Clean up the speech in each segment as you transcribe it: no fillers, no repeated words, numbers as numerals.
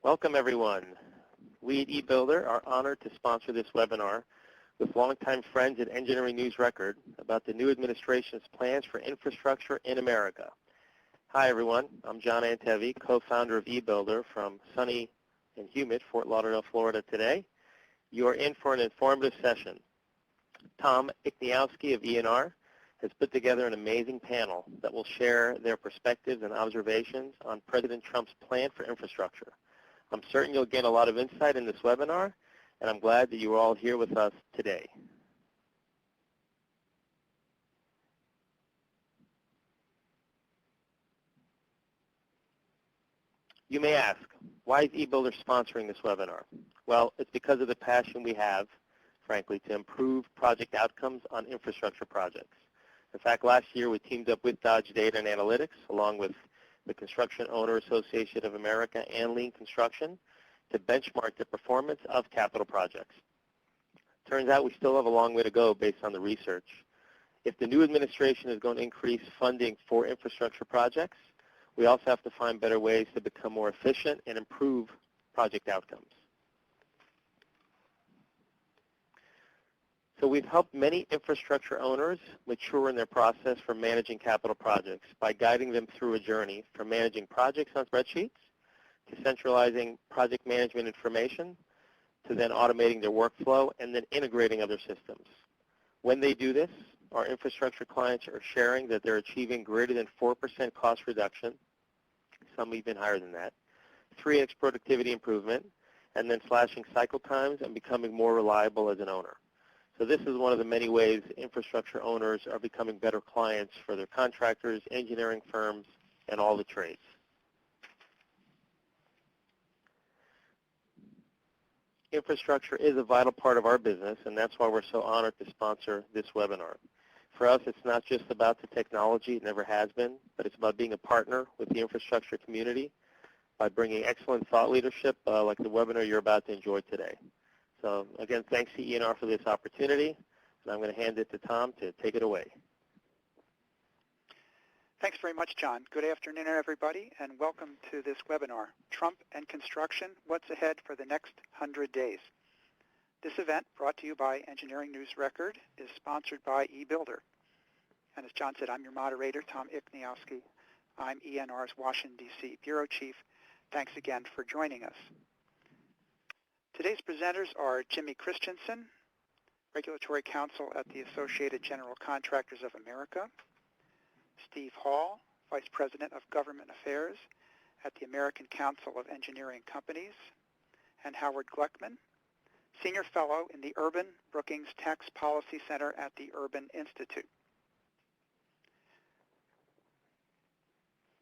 Welcome, everyone. We at eBuilder are honored to sponsor this webinar with longtime friends at Engineering News-Record about the new administration's plans for infrastructure in America. Hi, everyone. I'm John Antevi, co-founder of eBuilder from sunny and humid Fort Lauderdale, Florida today. You are in for an informative session. Tom Ikniowski of ENR has put together an amazing panel that will share their perspectives and observations on President Trump's plan for infrastructure. I'm certain you'll gain a lot of insight in this webinar, and I'm glad that you are all here with us today. You may ask, why is eBuilder sponsoring this webinar? Well, it's because of the passion we have, frankly, to improve project outcomes on infrastructure projects. In fact, last year we teamed up with Dodge Data and Analytics, along with the Construction Owner Association of America and Lean Construction, to benchmark the performance of capital projects. Turns out we still have a long way to go based on the research. If the new administration is going to increase funding for infrastructure projects, we also have to find better ways to become more efficient and improve project outcomes. So we've helped many infrastructure owners mature in their process for managing capital projects by guiding them through a journey from managing projects on spreadsheets to centralizing project management information to then automating their workflow and then integrating other systems. When they do this, our infrastructure clients are sharing that they're achieving greater than 4% cost reduction, some even higher than that, 3x productivity improvement, and then slashing cycle times and becoming more reliable as an owner. So this is one of the many ways infrastructure owners are becoming better clients for their contractors, engineering firms, and all the trades. Infrastructure is a vital part of our business, and that's why we're so honored to sponsor this webinar. For us, it's not just about the technology, it never has been, but it's about being a partner with the infrastructure community by bringing excellent thought leadership like the webinar you're about to enjoy today. So again, thanks to ENR for this opportunity, and I'm going to hand it to Tom to take it away. Thanks very much, John. Good afternoon, everybody, and welcome to this webinar, Trump and Construction, What's Ahead for the Next 100 Days. This event, brought to you by Engineering News-Record, is sponsored by eBuilder. And as John said, I'm your moderator, Tom Ikniowski. I'm ENR's Washington, D.C. Bureau Chief. Thanks again for joining us. Today's presenters are Jimmy Christensen, Regulatory Counsel at the Associated General Contractors of America, Steve Hall, Vice President of Government Affairs at the American Council of Engineering Companies, and Howard Gleckman, Senior Fellow in the Urban Brookings Tax Policy Center at the Urban Institute.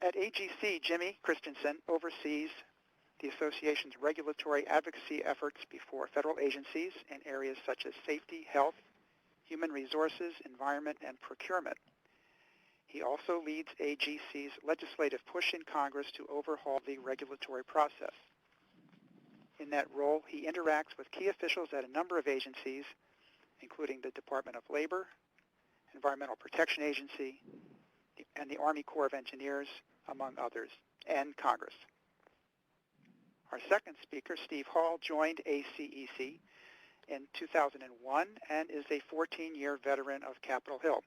At AGC, Jimmy Christensen oversees the association's regulatory advocacy efforts before federal agencies in areas such as safety, health, human resources, environment, and procurement. He also leads AGC's legislative push in Congress to overhaul the regulatory process. In that role, he interacts with key officials at a number of agencies, including the Department of Labor, Environmental Protection Agency, and the Army Corps of Engineers, among others, and Congress. Our second speaker, Steve Hall, joined ACEC in 2001 and is a 14-year veteran of Capitol Hill,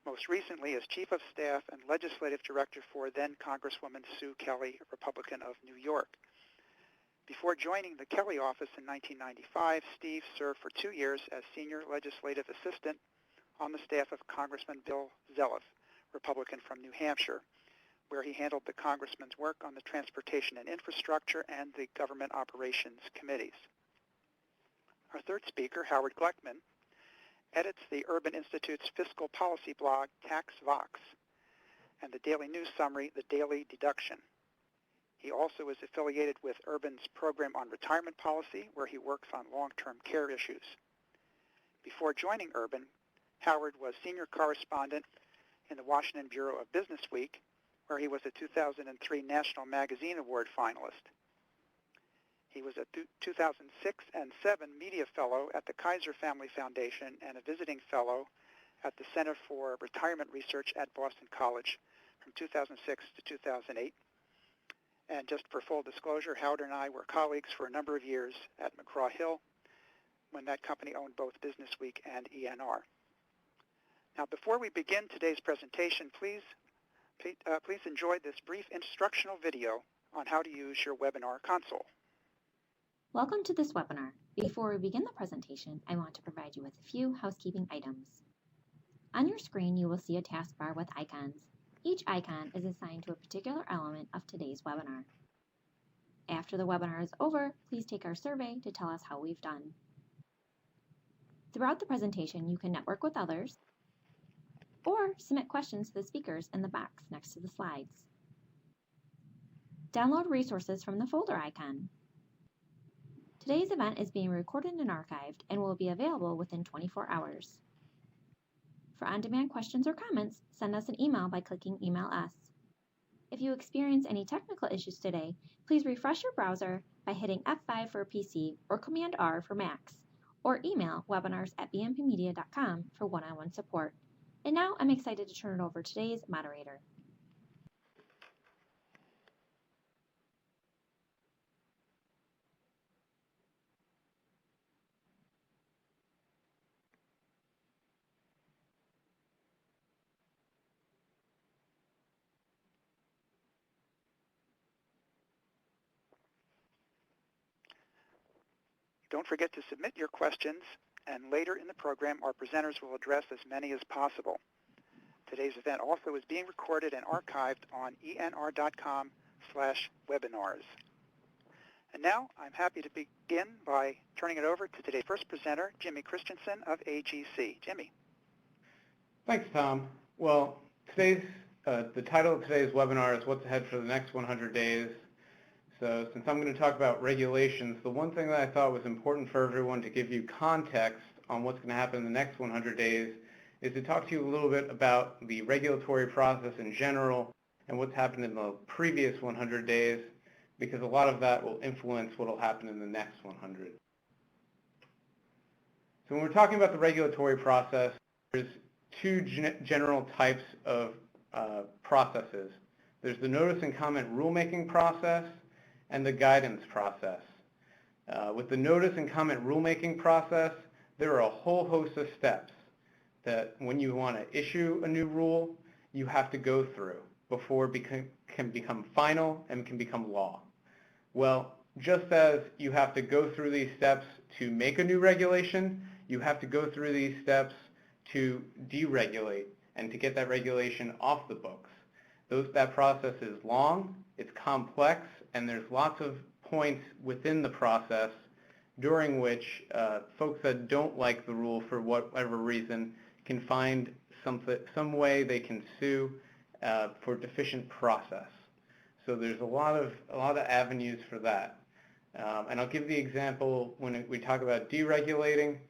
most recently as Chief of Staff and Legislative Director for then Congresswoman Sue Kelly, Republican of New York. Before joining the Kelly office in 1995, Steve served for 2 years as Senior Legislative Assistant on the staff of Congressman Bill Zeliff, Republican from New Hampshire, where he handled the congressman's work on the Transportation and Infrastructure and the Government Operations Committees. Our third speaker, Howard Gleckman, edits the Urban Institute's fiscal policy blog, TaxVox, and the daily news summary, The Daily Deduction. He also is affiliated with Urban's program on retirement policy, where he works on long-term care issues. Before joining Urban, Howard was senior correspondent in the Washington Bureau of Business Week, where he was a 2003 National Magazine Award finalist. He was a 2006 and 2007 Media Fellow at the Kaiser Family Foundation and a visiting fellow at the Center for Retirement Research at Boston College from 2006 to 2008. And just for full disclosure, Howard and I were colleagues for a number of years at McGraw-Hill when that company owned both Business Week and ENR. Now, before we begin today's presentation, please enjoy this brief instructional video on how to use your webinar console. Welcome to this webinar. Before we begin the presentation, I want to provide you with a few housekeeping items. On your screen, you will see a taskbar with icons. Each icon is assigned to a particular element of today's webinar. After the webinar is over, please take our survey to tell us how we've done. Throughout the presentation, you can network with others or submit questions to the speakers in the box next to the slides. Download resources from the folder icon. Today's event is being recorded and archived and will be available within 24 hours. For on-demand questions or comments, send us an email by clicking Email Us. If you experience any technical issues today, please refresh your browser by hitting F5 for a PC or Command-R for Macs, or email webinars@bmpmedia.com for one-on-one support. And now I'm excited to turn it over to today's moderator. Don't forget to submit your questions, and later in the program, our presenters will address as many as possible. Today's event also is being recorded and archived on enr.com/webinars. And now, I'm happy to begin by turning it over to today's first presenter, Jimmy Christensen of AGC. Jimmy. Thanks, Tom. Well, the title of today's webinar is What's Ahead for the Next 100 Days. So since I'm going to talk about regulations, the one thing that I thought was important for everyone to give you context on what's going to happen in the next 100 days is to talk to you a little bit about the regulatory process in general and what's happened in the previous 100 days, because a lot of that will influence what will happen in the next 100. So when we're talking about the regulatory process, there's two general types of processes. There's the notice and comment rulemaking process and the guidance process. With the notice and comment rulemaking process, there are a whole host of steps that when you want to issue a new rule, you have to go through before it can become final and can become law. Well, just as you have to go through these steps to make a new regulation, you have to go through these steps to deregulate and to get that regulation off the books. That process is long, it's complex, and there's lots of points within the process during which folks that don't like the rule for whatever reason can find some way they can sue for deficient process. So there's a lot of avenues for that. And I'll give the example when we talk about deregulating.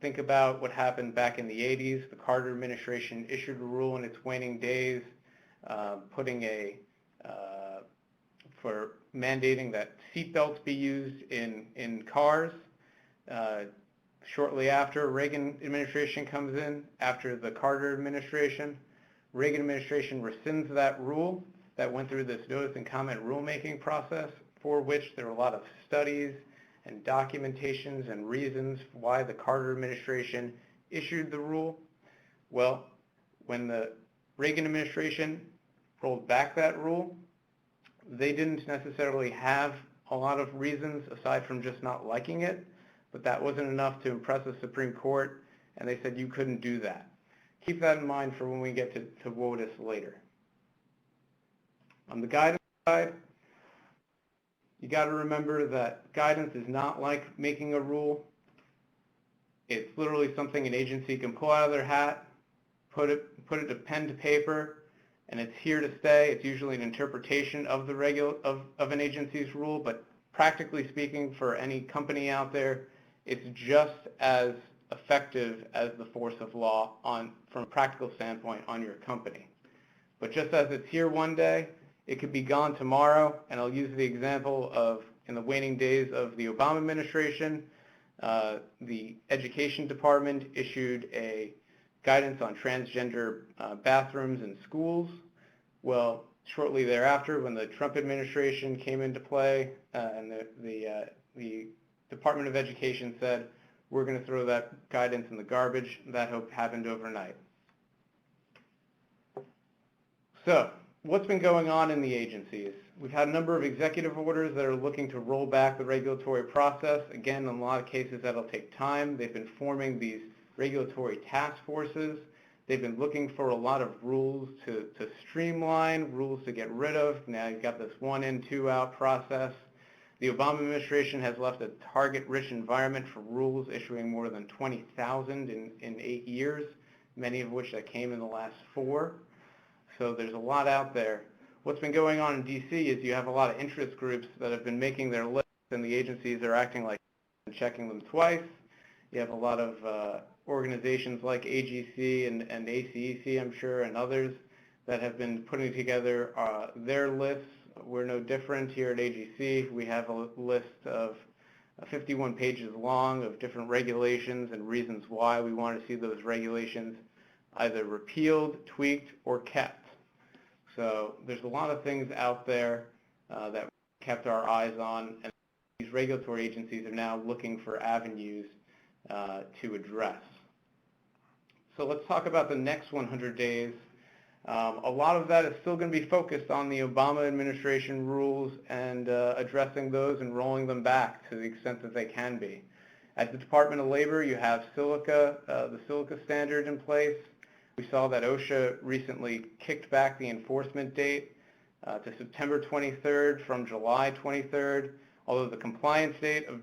Think about what happened back in the 80s. The Carter administration issued a rule in its waning days, for mandating that seatbelts be used in cars. Shortly after, Reagan administration comes in, after the Carter administration. Reagan administration rescinds that rule that went through this notice and comment rulemaking process, for which there were a lot of studies and documentations and reasons why the Carter administration issued the rule. Well, when the Reagan administration rolled back that rule, they didn't necessarily have a lot of reasons aside from just not liking it, but that wasn't enough to impress the Supreme Court, and they said you couldn't do that. Keep that in mind for when we get to WOTUS later. On the guidance side, you got to remember that guidance is not like making a rule. It's literally something an agency can pull out of their hat, put it to pen to paper, and it's here to stay. It's usually an interpretation of the of an agency's rule, but practically speaking, for any company out there, it's just as effective as the force of law from a practical standpoint on your company. But just as it's here one day, it could be gone tomorrow, and I'll use the example of in the waning days of the Obama administration, the Education Department issued a guidance on transgender bathrooms in schools. Well, shortly thereafter, when the Trump administration came into play, and the Department of Education said, we're going to throw that guidance in the garbage. That happened overnight. So, what's been going on in the agencies? We've had a number of executive orders that are looking to roll back the regulatory process. Again, in a lot of cases, that'll take time. They've been forming these regulatory task forces. They've been looking for a lot of rules to streamline, rules to get rid of. Now you've got this 1 in, 2 out process. The Obama administration has left a target-rich environment for rules, issuing more than 20,000 in 8 years, many of which that came in the last 4. So there's a lot out there. What's been going on in D.C. is you have a lot of interest groups that have been making their lists, and the agencies are acting like and checking them twice. You have a lot of organizations like AGC and ACEC, I'm sure, and others that have been putting together their lists. We're no different here at AGC. We have a list of 51 pages long of different regulations and reasons why we want to see those regulations either repealed, tweaked, or kept. So there's a lot of things out there that we kept our eyes on, and these regulatory agencies are now looking for avenues to address. So let's talk about the next 100 days. A lot of that is still going to be focused on the Obama administration rules and addressing those and rolling them back to the extent that they can be. At the Department of Labor, you have Silica, the Silica standard in place. We saw that OSHA recently kicked back the enforcement date to September 23rd from July 23rd, although the compliance date of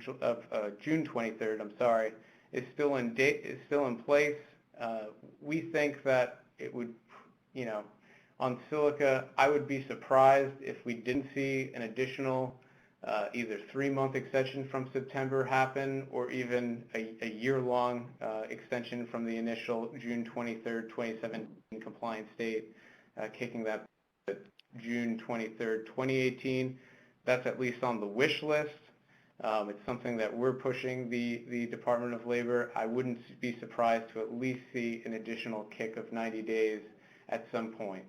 June 23rd, is still in place. We think that it would, on Silica, I would be surprised if we didn't see an additional either 3-month extension from September happen, or even a year-long extension from the initial June 23rd, 2017 compliance date, kicking that June 23rd, 2018. That's at least on the wish list. It's something that we're pushing the Department of Labor. I wouldn't be surprised to at least see an additional kick of 90 days at some point.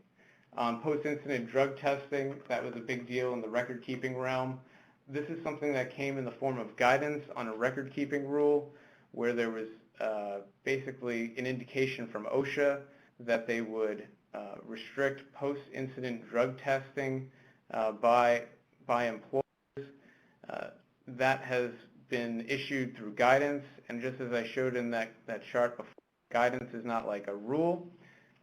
Post-incident drug testing, that was a big deal in the record-keeping realm. This is something that came in the form of guidance on a record-keeping rule, where there was basically an indication from OSHA that they would restrict post-incident drug testing by employers. That has been issued through guidance, and just as I showed in that chart before, guidance is not like a rule.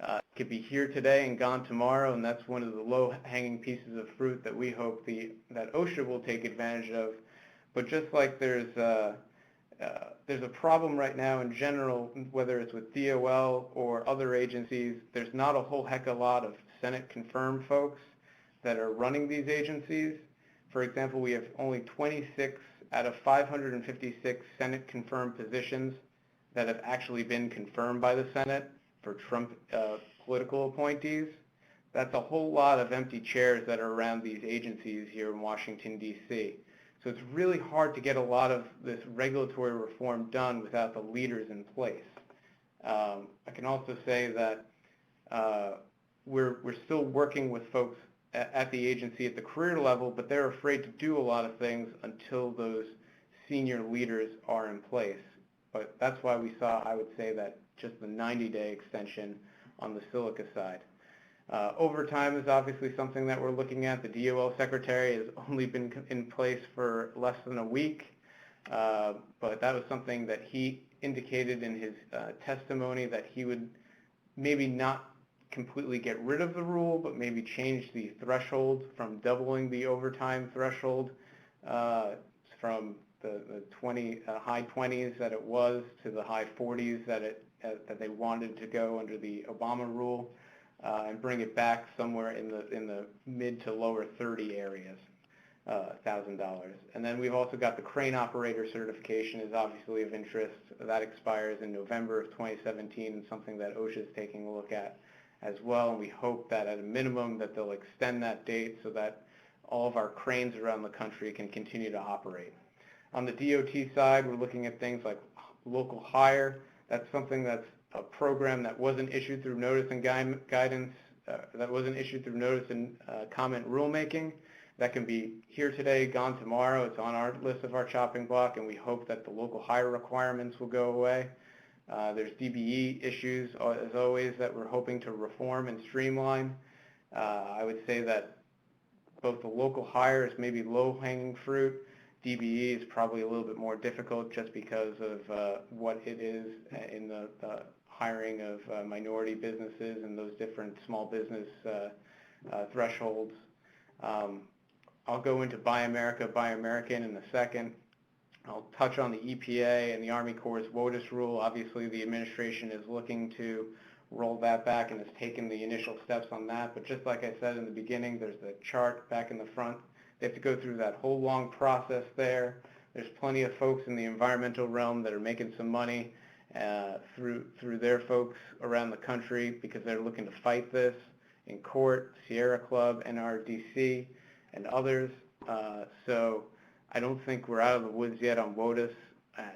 It could be here today and gone tomorrow, and that's one of the low-hanging pieces of fruit that we hope that OSHA will take advantage of. But just like there's a problem right now in general, whether it's with DOL or other agencies, there's not a whole heck of a lot of Senate-confirmed folks that are running these agencies. For example, we have only 26 out of 556 Senate-confirmed positions that have actually been confirmed by the Senate for Trump political appointees. That's a whole lot of empty chairs that are around these agencies here in Washington, D.C. So it's really hard to get a lot of this regulatory reform done without the leaders in place. I can also say that we're still working with folks at the agency at the career level, but they're afraid to do a lot of things until those senior leaders are in place. But that's why we saw, I would say, that just the 90-day extension on the Silica side. Overtime is obviously something that we're looking at. The DOL secretary has only been in place for less than a week, but that was something that he indicated in his testimony, that he would maybe not completely get rid of the rule, but maybe change the threshold from doubling the overtime threshold from the high 20s that it was to the high 40s that they wanted to go under the Obama rule, and bring it back somewhere in the mid to lower 30 areas, $1,000. And then we've also got the crane operator certification is obviously of interest. That expires in November of 2017, and something that OSHA is taking a look at as well. And we hope that at a minimum that they'll extend that date so that all of our cranes around the country can continue to operate. On the DOT side, we're looking at things like local hire. That's something that's a program that wasn't issued through notice and guidance issued through notice and comment rulemaking. That can be here today, gone tomorrow. It's on our list of our chopping block, and we hope that the local hire requirements will go away. There's DBE issues, as always, that we're hoping to reform and streamline. I would say that both the local hire is maybe low-hanging fruit. DBE is probably a little bit more difficult just because of what it is in the hiring of minority businesses and those different small business thresholds. I'll go into Buy America, Buy American in a second. I'll touch on the EPA and the Army Corps' WOTUS rule. Obviously, the administration is looking to roll that back and has taken the initial steps on that. But just like I said in the beginning, there's the chart back in the front. They have to go through that whole long process there. There's plenty of folks in the environmental realm that are making some money through their folks around the country because they're looking to fight this in court, Sierra Club, NRDC, and others. So I don't think we're out of the woods yet on WOTUS.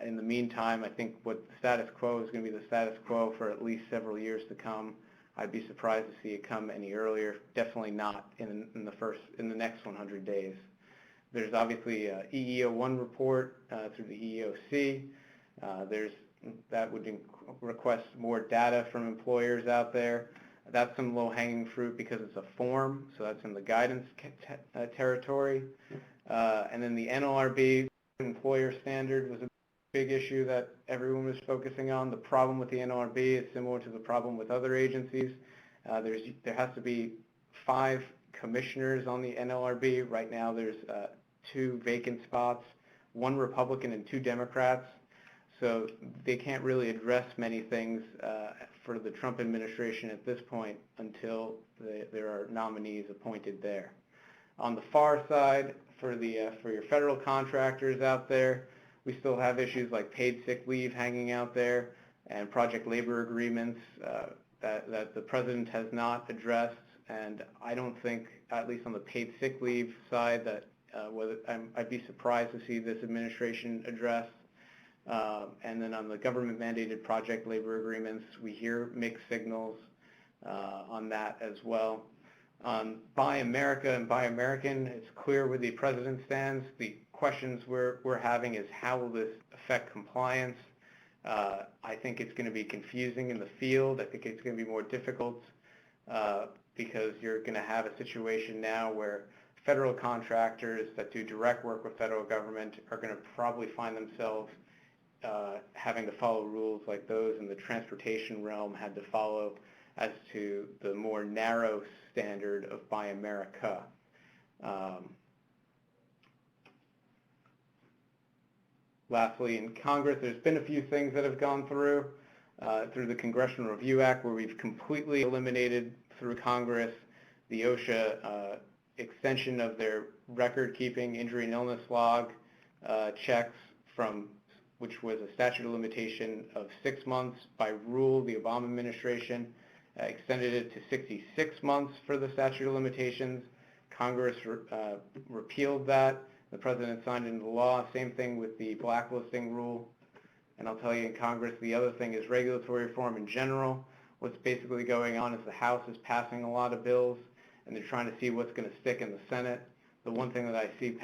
In the meantime, I think what the status quo is going to be the status quo for at least several years to come. I'd be surprised to see it come any earlier. Definitely not in the next 100 days. There's obviously a EEO1 report through the EEOC. That would request more data from employers out there. That's some low-hanging fruit because it's a form, so that's in the guidance territory. And then the NLRB employer standard was a big issue that everyone was focusing on. The problem with the NLRB is similar to the problem with other agencies. There has to be 5 commissioners on the NLRB. Right now there's 2 vacant spots, 1 Republican and 2 Democrats. So they can't really address many things for the Trump administration at this point until there are nominees appointed there. On the far side, for your federal contractors out there, we still have issues like paid sick leave hanging out there and project labor agreements that the president has not addressed. And I don't think, at least on the paid sick leave side, that I'd be surprised to see this administration address. And then on the government-mandated project labor agreements, we hear mixed signals on that as well. On Buy America and Buy American, it's clear where the president stands. The questions we're having is how will this affect compliance? I think it's going to be confusing in the field. I think it's going to be more difficult because you're going to have a situation now where federal contractors that do direct work with federal government are going to probably find themselves having to follow rules like those in the transportation realm had to follow as to the more narrow standard of Buy America. Lastly, in Congress, there's been a few things that have gone through the Congressional Review Act, where we've completely eliminated through Congress the OSHA extension of their record-keeping injury and illness log checks which was a statute of limitation of 6 months. By rule, the Obama administration extended it to 66 months for the statute of limitations. Congress repealed that. The president signed into law. Same thing with the blacklisting rule. And I'll tell you, in Congress, the other thing is regulatory reform in general. What's basically going on is the House is passing a lot of bills, and they're trying to see what's going to stick in the Senate. The one thing that I see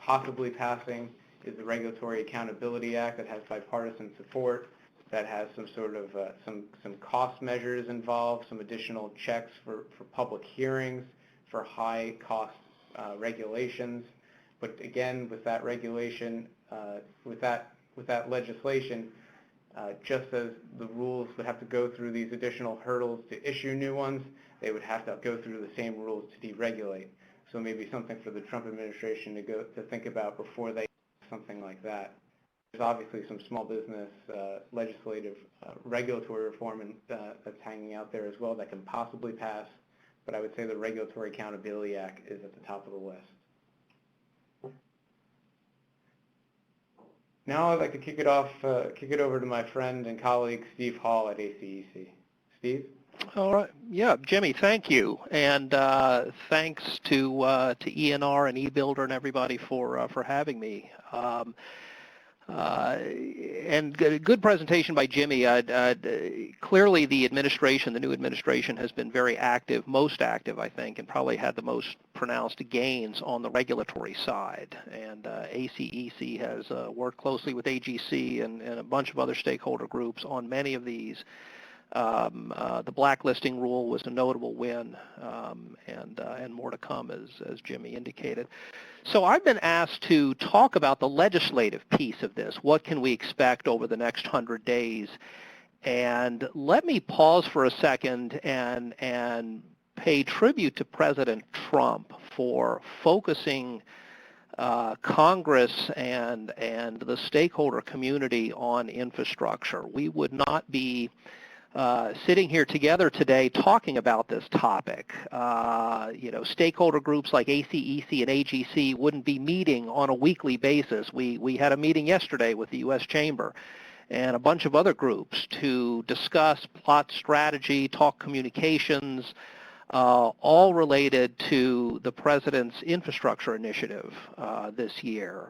possibly passing, is the Regulatory Accountability Act that has bipartisan support, that has some sort of some cost measures involved, some additional checks for public hearings, for high-cost regulations. But again, with that regulation, with that legislation, just as the rules would have to go through these additional hurdles to issue new ones, they would have to go through the same rules to deregulate. So maybe something for the Trump administration to think about before they do something like that. There's obviously some small business legislative regulatory reform that's hanging out there as well that can possibly pass, but I would say the Regulatory Accountability Act is at the top of the list. Now I'd like to kick it over to my friend and colleague Steve Hall at ACEC. Steve? All right. Yeah, Jimmy, thank you. And thanks to ENR and eBuilder and everybody for having me. And good presentation by Jimmy. Clearly the administration, the new administration, has been very active, most active, I think, and probably had the most pronounced gains on the regulatory side. And ACEC has worked closely with AGC and a bunch of other stakeholder groups on many of these. The blacklisting rule was a notable win, and more to come, as Jimmy indicated. So I've been asked to talk about the legislative piece of this. What can we expect over the next 100 days? And let me pause for a second and pay tribute to President Trump for focusing Congress and the stakeholder community on infrastructure. We would not be sitting here together today talking about this topic. Stakeholder groups like ACEC and AGC wouldn't be meeting on a weekly basis. We had a meeting yesterday with the U.S. Chamber and a bunch of other groups to discuss plot strategy, talk communications, all related to the President's infrastructure initiative this year.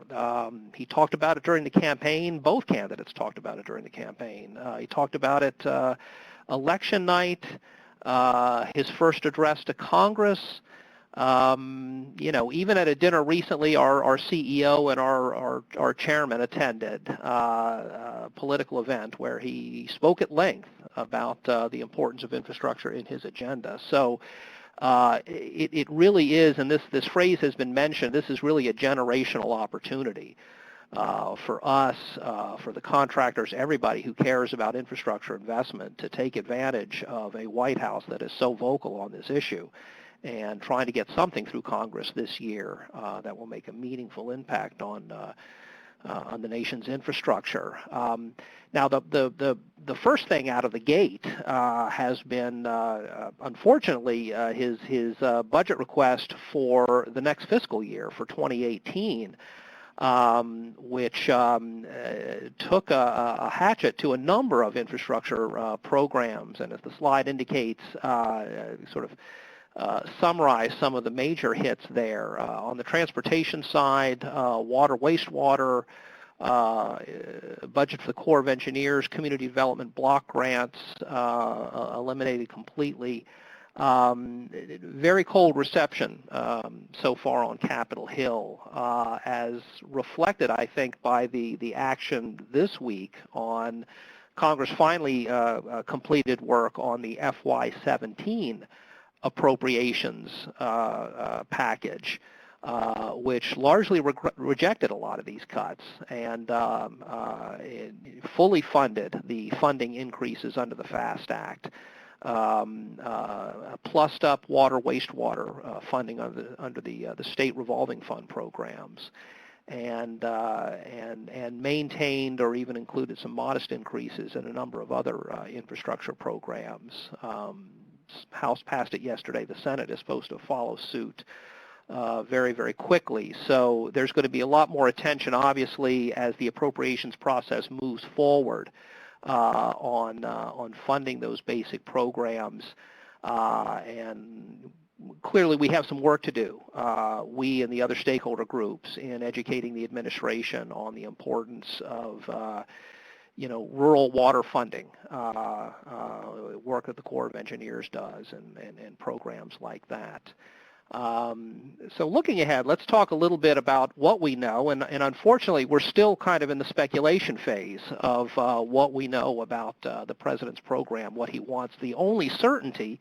He talked about it during the campaign. Both candidates talked about it during the campaign. He talked about it election night, his first address to Congress. Even at a dinner recently, our CEO and our chairman attended a political event where he spoke at length about the importance of infrastructure in his agenda. So it really is, and this phrase has been mentioned, this is really a generational opportunity for us, for the contractors, everybody who cares about infrastructure investment, to take advantage of a White House that is so vocal on this issue and trying to get something through Congress this year that will make a meaningful impact on the nation's infrastructure. Now, the first thing out of the gate has been, unfortunately, his budget request for the next fiscal year, for 2018, which took a hatchet to a number of infrastructure programs, and as the slide indicates, sort of summarize some of the major hits there. On the transportation side, water, wastewater, budget for the Corps of Engineers, community development block grants eliminated completely. Very cold reception so far on Capitol Hill, as reflected, I think, by the action this week on Congress finally completed work on the FY17 appropriations package, which largely rejected a lot of these cuts and fully funded the funding increases under the FAST Act. Plussed up water, wastewater funding under the state revolving fund programs, and maintained or even included some modest increases in a number of other infrastructure programs. House passed it yesterday. The Senate is supposed to follow suit very, very quickly. So there's going to be a lot more attention, obviously, as the appropriations process moves forward on funding those basic programs. And clearly we have some work to do, we and the other stakeholder groups, in educating the administration on the importance of rural water funding, work that the Corps of Engineers does, and programs like that. So looking ahead, let's talk a little bit about what we know, and unfortunately we're still kind of in the speculation phase of what we know about the President's program, what he wants. The only certainty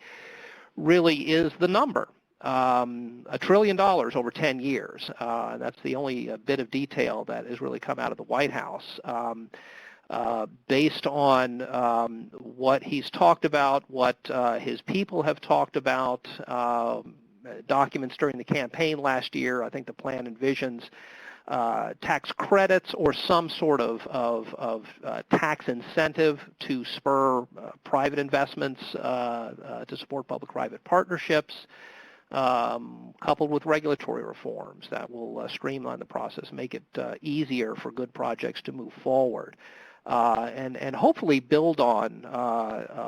really is the number, $1 trillion over 10 years. That's the only bit of detail that has really come out of the White House. Based on what he's talked about, what his people have talked about, documents during the campaign last year, I think the plan envisions tax credits or some sort of tax incentive to spur private investments, to support public-private partnerships, coupled with regulatory reforms that will streamline the process, make it easier for good projects to move forward. And hopefully build on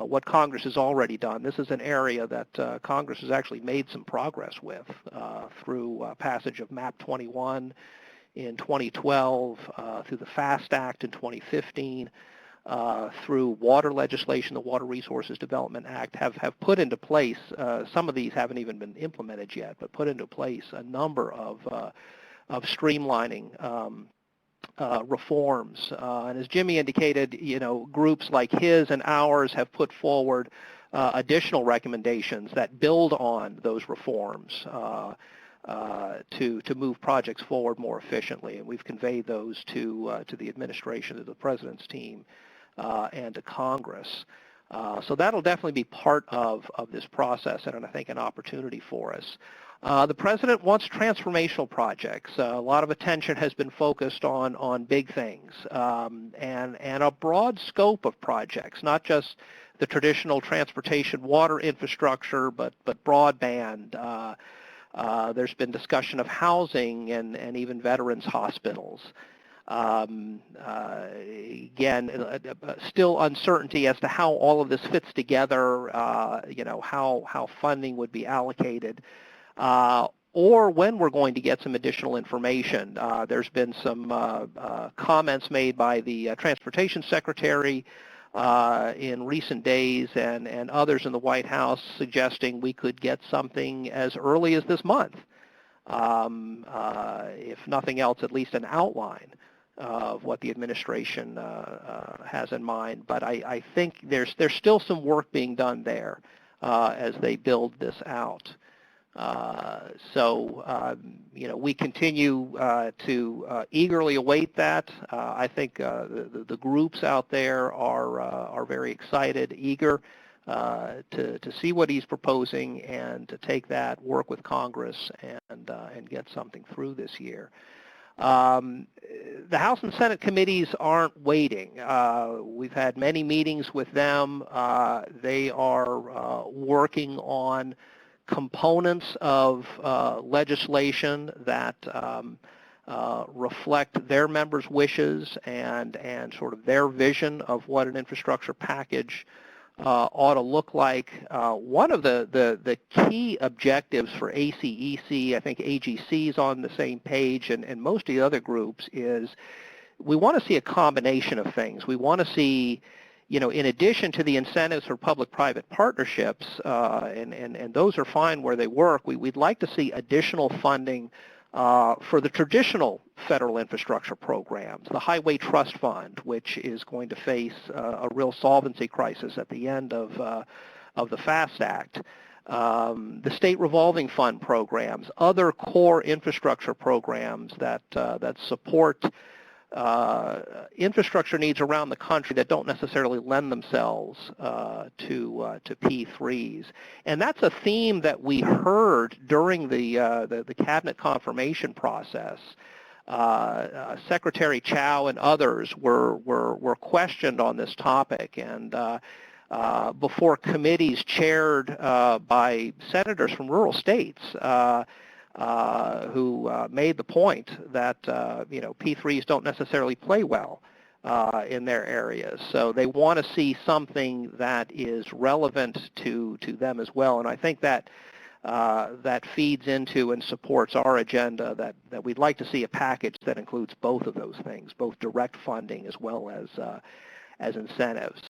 what Congress has already done. This is an area that Congress has actually made some progress with through passage of MAP 21 in 2012, through the FAST Act in 2015, through water legislation, the Water Resources Development Act, have put into place, some of these haven't even been implemented yet, but put into place a number of streamlining reforms. And as Jimmy indicated, groups like his and ours have put forward additional recommendations that build on those reforms to move projects forward more efficiently. And we've conveyed those to the administration, to the President's team, and to Congress. So that'll definitely be part of this process, and I think an opportunity for us. The President wants transformational projects. A lot of attention has been focused on big things, and a broad scope of projects, not just the traditional transportation water infrastructure, but broadband. There's been discussion of housing and even veterans hospitals. Again, still uncertainty as to how all of this fits together, how funding would be allocated, or when we're going to get some additional information. There's been some comments made by the Transportation Secretary in recent days and others in the White House suggesting we could get something as early as this month. If nothing else, at least an outline of what the administration has in mind. But I think there's still some work being done there as they build this out. We continue to eagerly await that. I think the groups out there are very excited, eager to see what he's proposing and to take that, work with Congress, and get something through this year. The House and Senate committees aren't waiting. We've had many meetings with them. They are working on components of legislation that reflect their members' wishes and sort of their vision of what an infrastructure package ought to look like. One of the key objectives for ACEC, I think AGC is on the same page, and most of the other groups, is we want to see a combination of things. We want to see, in addition to the incentives for public-private partnerships, and those are fine where they work, we'd like to see additional funding for the traditional federal infrastructure programs, the Highway Trust Fund, which is going to face a real solvency crisis at the end of the FAST Act, the state revolving fund programs, other core infrastructure programs that support infrastructure needs around the country that don't necessarily lend themselves to P3s. And that's a theme that we heard during the cabinet confirmation process. Secretary Chao and others were questioned on this topic, and before committees chaired by senators from rural states, who made the point that P3s don't necessarily play well in their areas. So they want to see something that is relevant to them as well. And I think that that feeds into and supports our agenda that we'd like to see a package that includes both of those things, both direct funding as well as incentives.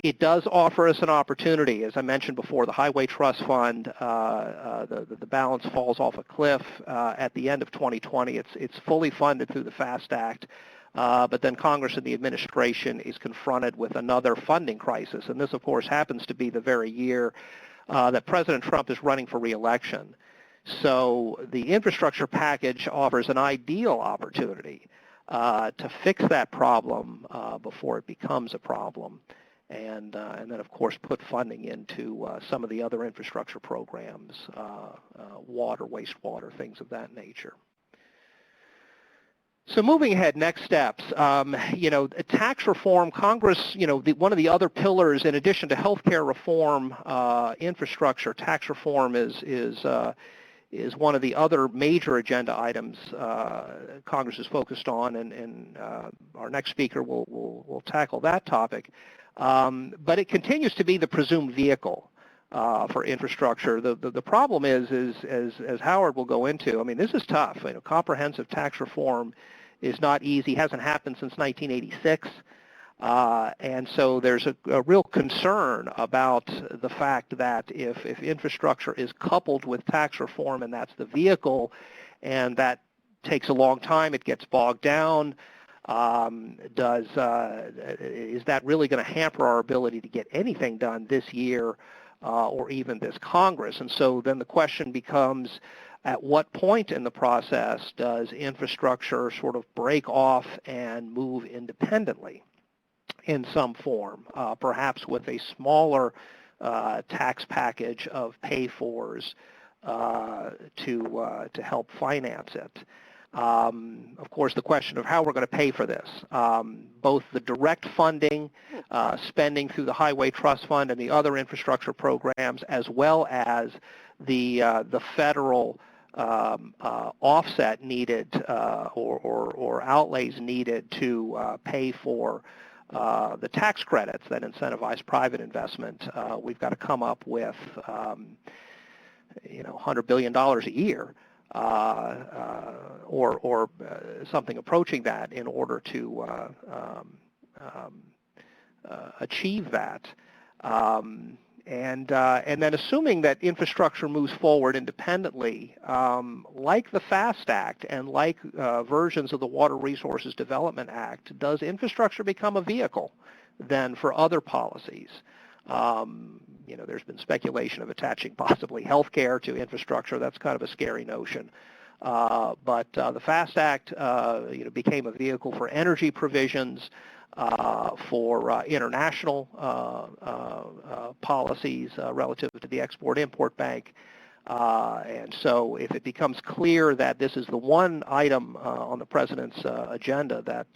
It does offer us an opportunity. As I mentioned before, the Highway Trust Fund, the balance falls off a cliff at the end of 2020. It's fully funded through the FAST Act, but then Congress and the administration is confronted with another funding crisis. And this, of course, happens to be the very year that President Trump is running for re-election. So the infrastructure package offers an ideal opportunity to fix that problem before it becomes a problem. And then, of course, put funding into some of the other infrastructure programs, water, wastewater, things of that nature. So moving ahead, next steps. Tax reform, Congress, one of the other pillars, in addition to healthcare reform, infrastructure, tax reform is one of the other major agenda items Congress is focused on, and our next speaker will tackle that topic. But it continues to be the presumed vehicle for infrastructure. The problem is as Howard will go into, I mean, this is tough. You know, comprehensive tax reform is not easy, hasn't happened since 1986. And so there's a real concern about the fact that if infrastructure is coupled with tax reform and that's the vehicle, and that takes a long time, it gets bogged down, is that really going to hamper our ability to get anything done this year or even this Congress? And so then the question becomes, at what point in the process does infrastructure sort of break off and move independently in some form, perhaps with a smaller tax package of pay-fors to help finance it? Of course, the question of how we're going to pay for this, both the direct funding, spending through the Highway Trust Fund and the other infrastructure programs, as well as the federal offset needed or outlays needed to pay for the tax credits that incentivize private investment. We've got to come up with $100 billion a year or something approaching that in order to achieve that. And then assuming that infrastructure moves forward independently, like the FAST Act and like versions of the Water Resources Development Act, does infrastructure become a vehicle then for other policies? There's been speculation of attaching possibly health care to infrastructure. That's kind of a scary notion. But the FAST Act became a vehicle for energy provisions, for international policies relative to the Export-Import Bank. And so if it becomes clear that this is the one item on the President's agenda that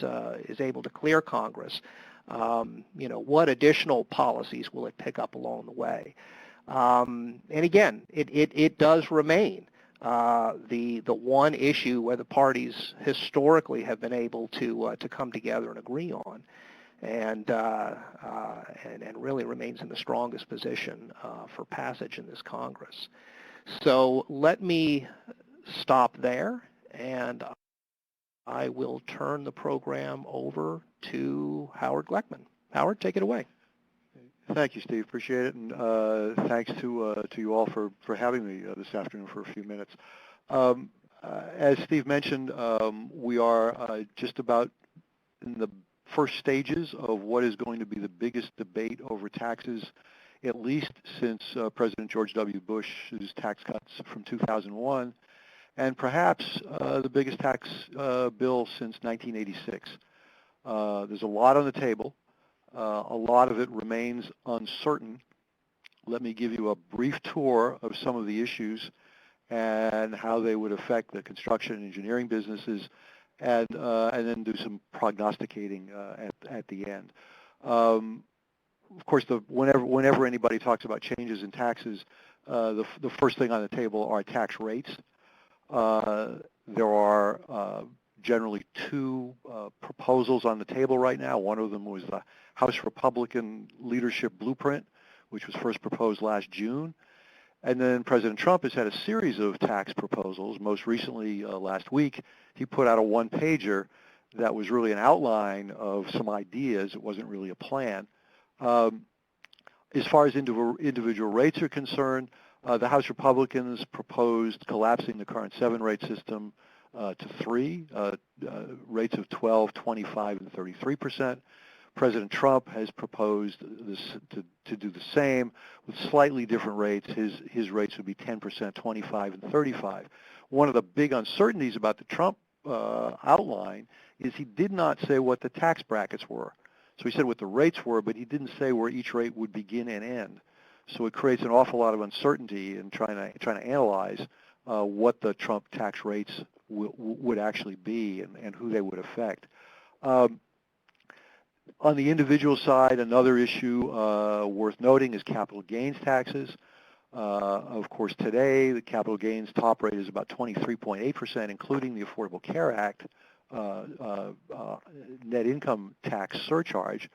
is able to clear Congress, what additional policies will it pick up along the way? And again, it does remain the one issue where the parties historically have been able to come together and agree on, and really remains in the strongest position for passage in this Congress. So let me stop there, and I will turn the program over to Howard Gleckman. Howard, take it away. Thank you, Steve. Appreciate it, and thanks to you all for having me this afternoon for a few minutes. As Steve mentioned, we are just about in the first stages of what is going to be the biggest debate over taxes, at least since President George W. Bush's tax cuts from 2001, and perhaps the biggest tax bill since 1986. There's a lot on the table. A lot of it remains uncertain. Let me give you a brief tour of some of the issues and how they would affect the construction and engineering businesses, and then do some prognosticating at the end. Of course, whenever anybody talks about changes in taxes, the first thing on the table are tax rates. There are generally two proposals on the table right now. One of them was the House Republican leadership blueprint, which was first proposed last June. And then President Trump has had a series of tax proposals. Most recently, last week, he put out a one-pager that was really an outline of some ideas. It wasn't really a plan. As far as individual rates are concerned, the House Republicans proposed collapsing the current 7-rate system to 3 rates of 12, 25, and 33%. President Trump has proposed this to do the same with slightly different rates. His rates would be 10%, 25, and 35. One of the big uncertainties about the Trump outline is he did not say what the tax brackets were. So he said what the rates were, but he didn't say where each rate would begin and end. So it creates an awful lot of uncertainty in trying to analyze what the Trump tax rates would actually be and who they would affect. On the individual side, another issue worth noting is capital gains taxes. Of course, today, the capital gains top rate is about 23.8%, including the Affordable Care Act net income tax surcharge.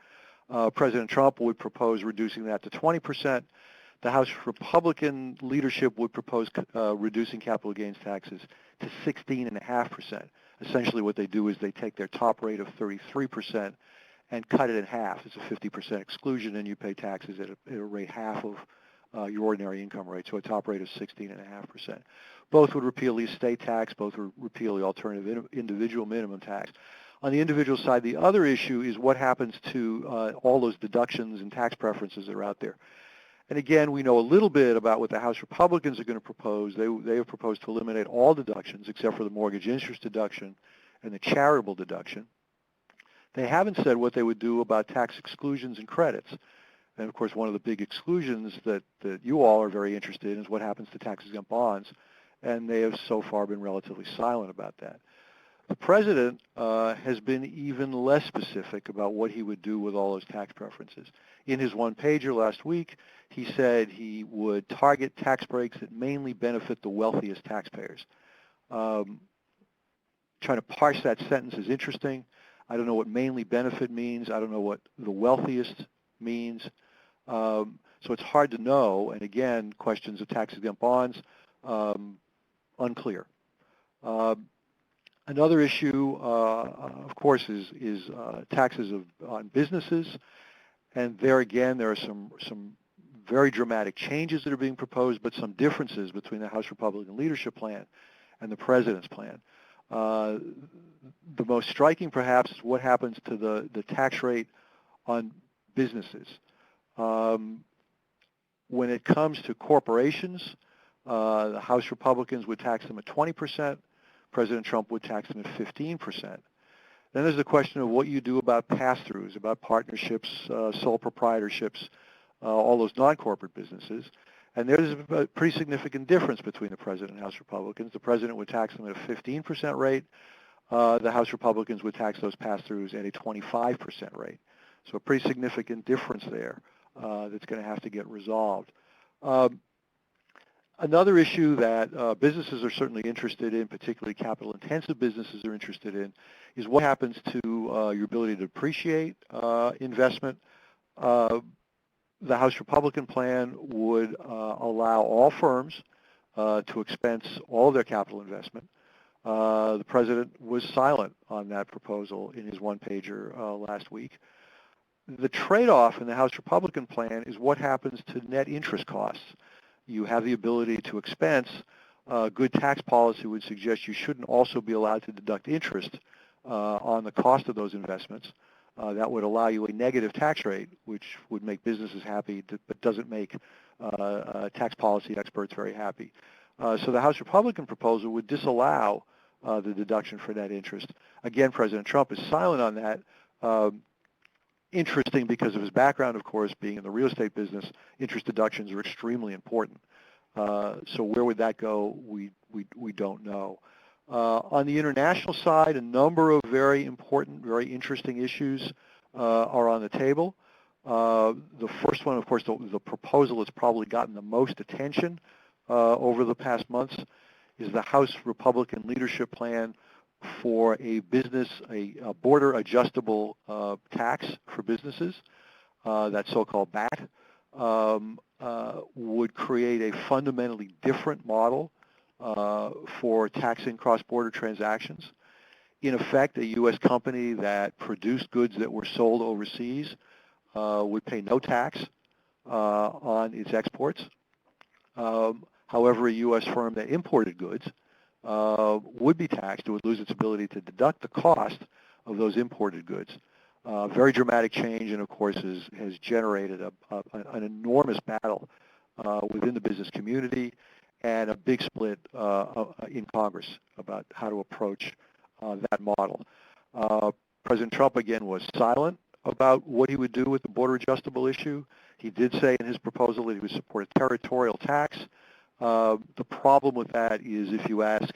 President Trump would propose reducing that to 20%. The House Republican leadership would propose reducing capital gains taxes to 16.5%. Essentially what they do is they take their top rate of 33% and cut it in half. It's a 50% exclusion, and you pay taxes at a rate half of your ordinary income rate, so a top rate of 16.5%. Both would repeal the estate tax. Both would repeal the alternative individual minimum tax. On the individual side, the other issue is what happens to all those deductions and tax preferences that are out there. And again, we know a little bit about what the House Republicans are going to propose. They have proposed to eliminate all deductions except for the mortgage interest deduction and the charitable deduction. They haven't said what they would do about tax exclusions and credits. And of course, one of the big exclusions that you all are very interested in is what happens to tax-exempt bonds. And they have so far been relatively silent about that. The president has been even less specific about what he would do with all those tax preferences. In his one-pager last week, he said he would target tax breaks that mainly benefit the wealthiest taxpayers. Trying to parse that sentence is interesting. I don't know what mainly benefit means. I don't know what the wealthiest means. So it's hard to know. And again, questions of tax-exempt bonds, unclear. Another issue, of course, is taxes on businesses. And there again, there are some very dramatic changes that are being proposed, but some differences between the House Republican leadership plan and the president's plan. The most striking, perhaps, is what happens to the tax rate on businesses. When it comes to corporations, the House Republicans would tax them at 20%. President Trump would tax them at 15%. Then there's the question of what you do about pass-throughs, about partnerships, sole proprietorships, all those non-corporate businesses. And there's a pretty significant difference between the president and House Republicans. The president would tax them at a 15% rate. The House Republicans would tax those pass-throughs at a 25% rate. So a pretty significant difference there that's going to have to get resolved. Another issue that businesses are certainly interested in, particularly capital-intensive businesses are interested in, is what happens to your ability to depreciate investment. The House Republican plan would allow all firms to expense all of their capital investment. The president was silent on that proposal in his one-pager last week. The trade-off in the House Republican plan is what happens to net interest costs. You have the ability to expense. Good tax policy would suggest you shouldn't also be allowed to deduct interest on the cost of those investments. That would allow you a negative tax rate, which would make businesses happy, but doesn't make tax policy experts very happy. So the House Republican proposal would disallow the deduction for net interest. Again, President Trump is silent on that. Interesting because of his background, of course, being in the real estate business, interest deductions are extremely important. So where would that go? We don't know. On the international side, a number of very important, very interesting issues are on the table. The first one, of course, the proposal that's probably gotten the most attention over the past months is the House Republican leadership plan for a border adjustable tax for businesses, that so-called BAT, would create a fundamentally different model for taxing cross-border transactions. In effect, a U.S. company that produced goods that were sold overseas would pay no tax on its exports. However, a U.S. firm that imported goods would be taxed. It would lose its ability to deduct the cost of those imported goods. Very dramatic change, and of course has generated an enormous battle within the business community and a big split in Congress about how to approach that model. President Trump, again, was silent about what he would do with the border adjustable issue. He did say in his proposal that he would support a territorial tax. The problem with that is if you ask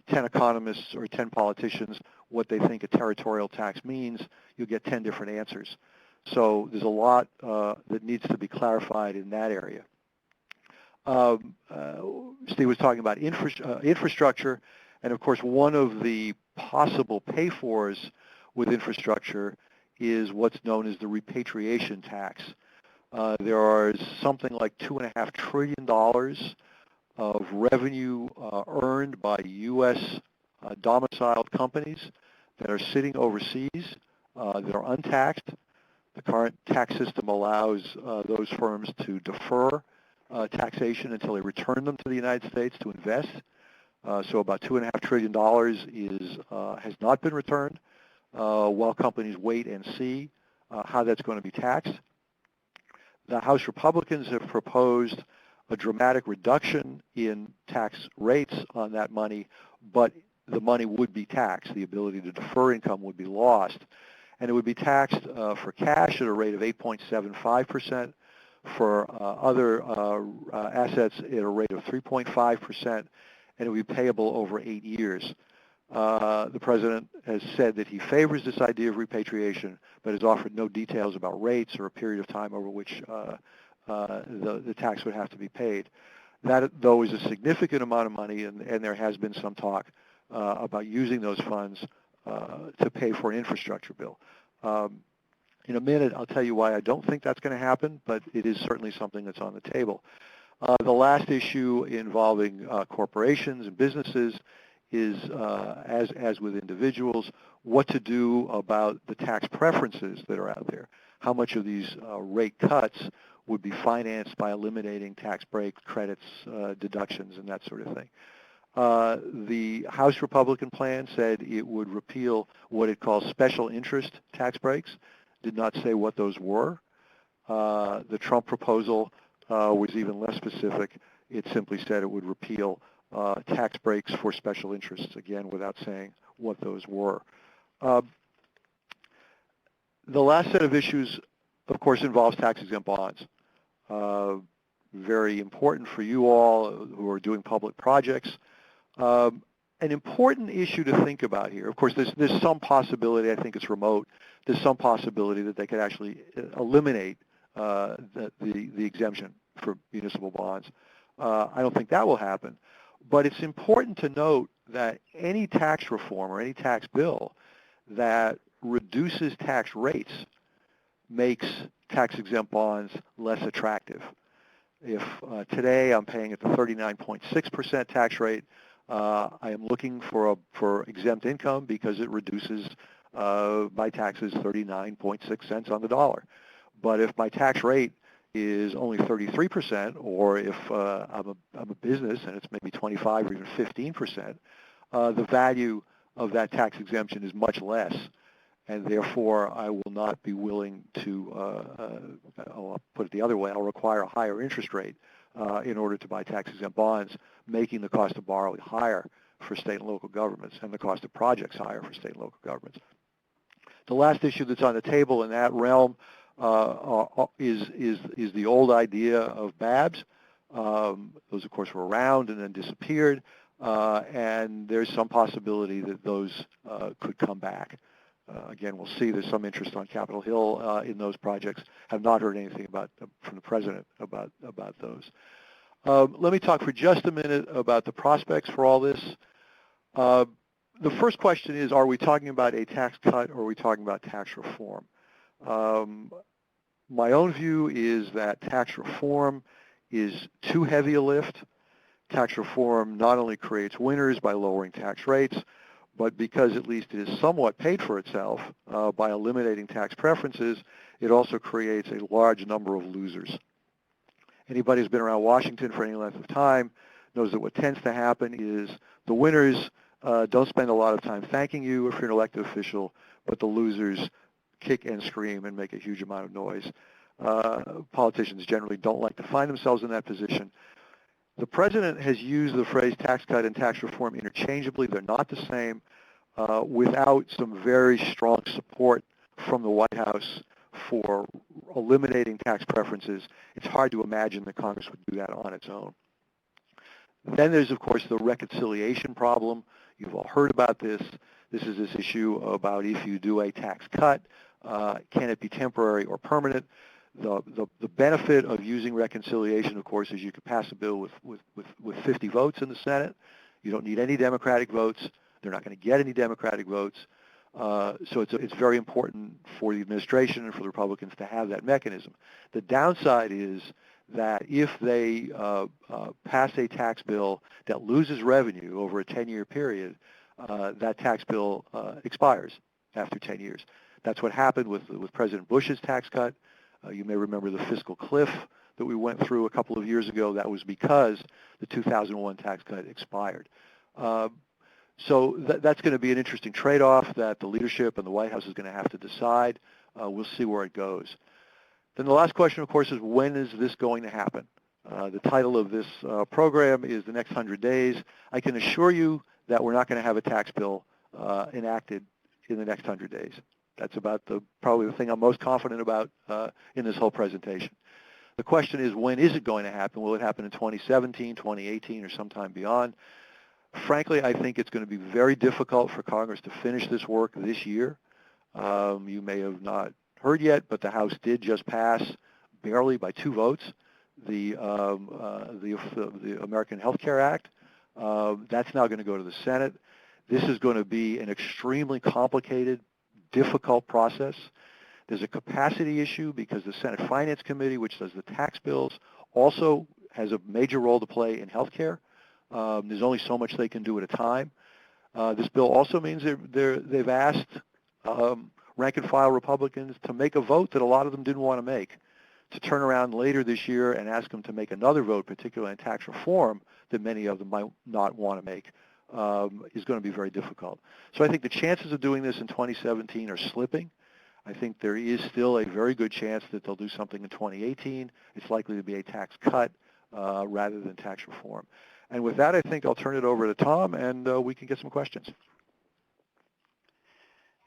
10 economists or 10 politicians what they think a territorial tax means, you'll get 10 different answers. So there's a lot that needs to be clarified in that area. Steve was talking about infrastructure, and of course one of the possible pay-fors with infrastructure is what's known as the repatriation tax. There are something like $2.5 trillion of revenue earned by U.S. Domiciled companies that are sitting overseas that are untaxed. The current tax system allows those firms to defer taxation until they return them to the United States to invest. So about $2.5 trillion has not been returned while companies wait and see how that's going to be taxed. The House Republicans have proposed a dramatic reduction in tax rates on that money, but the money would be taxed. The ability to defer income would be lost. And it would be taxed for cash at a rate of 8.75%, for other assets at a rate of 3.5%, and it would be payable over 8 years. The President has said that he favors this idea of repatriation, but has offered no details about rates or a period of time over which the tax would have to be paid. That, though, is a significant amount of money, and there has been some talk about using those funds to pay for an infrastructure bill. In a minute, I'll tell you why I don't think that's going to happen, but it is certainly something that's on the table. The last issue involving corporations and businesses is, as with individuals, what to do about the tax preferences that are out there. How much of these rate cuts would be financed by eliminating tax breaks, credits, deductions, and that sort of thing. The House Republican plan said it would repeal what it calls special interest tax breaks, did not say what those were. The Trump proposal was even less specific. It simply said it would repeal tax breaks for special interests, again, without saying what those were. The last set of issues, of course, involves tax-exempt bonds. Very important for you all who are doing public projects. An important issue to think about here, of course, there's some possibility, I think it's remote, there's some possibility that they could actually eliminate the exemption for municipal bonds. I don't think that will happen. But it's important to note that any tax reform or any tax bill that reduces tax rates makes tax-exempt bonds less attractive. If today I'm paying at the 39.6% tax rate, I am looking for exempt income because it reduces my taxes 39.6 cents on the dollar. But if my tax rate is only 33%, or if I'm a business and it's maybe 25 or even 15%, the value of that tax exemption is much less, and therefore I will not be willing to, I'll put it the other way, I'll require a higher interest rate in order to buy tax-exempt bonds, making the cost of borrowing higher for state and local governments and the cost of projects higher for state and local governments. The last issue that's on the table in that realm is the old idea of BABs. Those, of course, were around and then disappeared, and there's some possibility that those could come back. Again, we'll see. There's some interest on Capitol Hill in those projects. Have not heard anything from the President about those. Let me talk for just a minute about the prospects for all this. The first question is, are we talking about a tax cut or are we talking about tax reform? My own view is that tax reform is too heavy a lift. Tax reform not only creates winners by lowering tax rates, but because at least it is somewhat paid for itself by eliminating tax preferences, it also creates a large number of losers. Anybody who's been around Washington for any length of time knows that what tends to happen is the winners don't spend a lot of time thanking you if you're an elected official, but the losers kick and scream and make a huge amount of noise. Politicians generally don't like to find themselves in that position. The President has used the phrase tax cut and tax reform interchangeably. They're not the same. Without some very strong support from the White House for eliminating tax preferences, it's hard to imagine that Congress would do that on its own. Then there's, of course, the reconciliation problem. You've all heard about this. This is this issue about if you do a tax cut, can it be temporary or permanent? The benefit of using reconciliation, of course, is you could pass a bill with 50 votes in the Senate. You don't need any Democratic votes. They're not going to get any Democratic votes. So it's very important for the administration and for the Republicans to have that mechanism. The downside is that if they pass a tax bill that loses revenue over a 10-year period, that tax bill expires after 10 years. That's what happened with President Bush's tax cut. You may remember the fiscal cliff that we went through a couple of years ago. That was because the 2001 tax cut expired. So that's going to be an interesting trade-off that the leadership and the White House is going to have to decide. We'll see where it goes. Then the last question, of course, is when is this going to happen? The title of this program is The Next 100 Days. I can assure you that we're not going to have a tax bill enacted in the next 100 days. That's about probably the thing I'm most confident about in this whole presentation. The question is, when is it going to happen? Will it happen in 2017, 2018, or sometime beyond? Frankly, I think it's going to be very difficult for Congress to finish this work this year. You may have not heard yet, but the House did just pass, barely by 2 votes, the American Health Care Act. That's now going to go to the Senate. This is going to be an extremely complicated, difficult process. There's a capacity issue because the Senate Finance Committee, which does the tax bills, also has a major role to play in health care. There's only so much they can do at a time. This bill also means they've asked rank-and-file Republicans to make a vote that a lot of them didn't want to make, to turn around later this year and ask them to make another vote, particularly on tax reform, that many of them might not want to make, is going to be very difficult. So I think the chances of doing this in 2017 are slipping. I think there is still a very good chance that they'll do something in 2018. It's likely to be a tax cut rather than tax reform. And with that, I think I'll turn it over to Tom, and we can get some questions.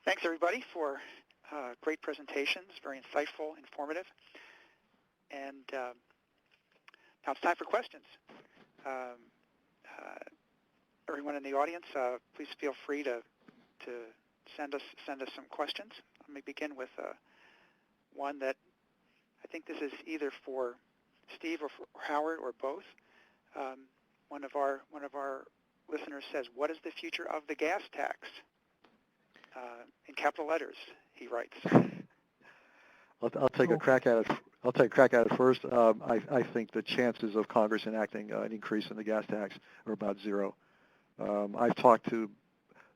Thanks, everybody, for great presentations, very insightful, informative. And now it's time for questions. Everyone in the audience, please feel free to send us some questions. Let me begin with one that I think this is either for Steve or for Howard or both. One of our listeners says, "What is the future of the gas tax?" In capital letters, he writes. I'll take a crack at it. I'll take a crack at it first. I think the chances of Congress enacting an increase in the gas tax are about zero. I've talked to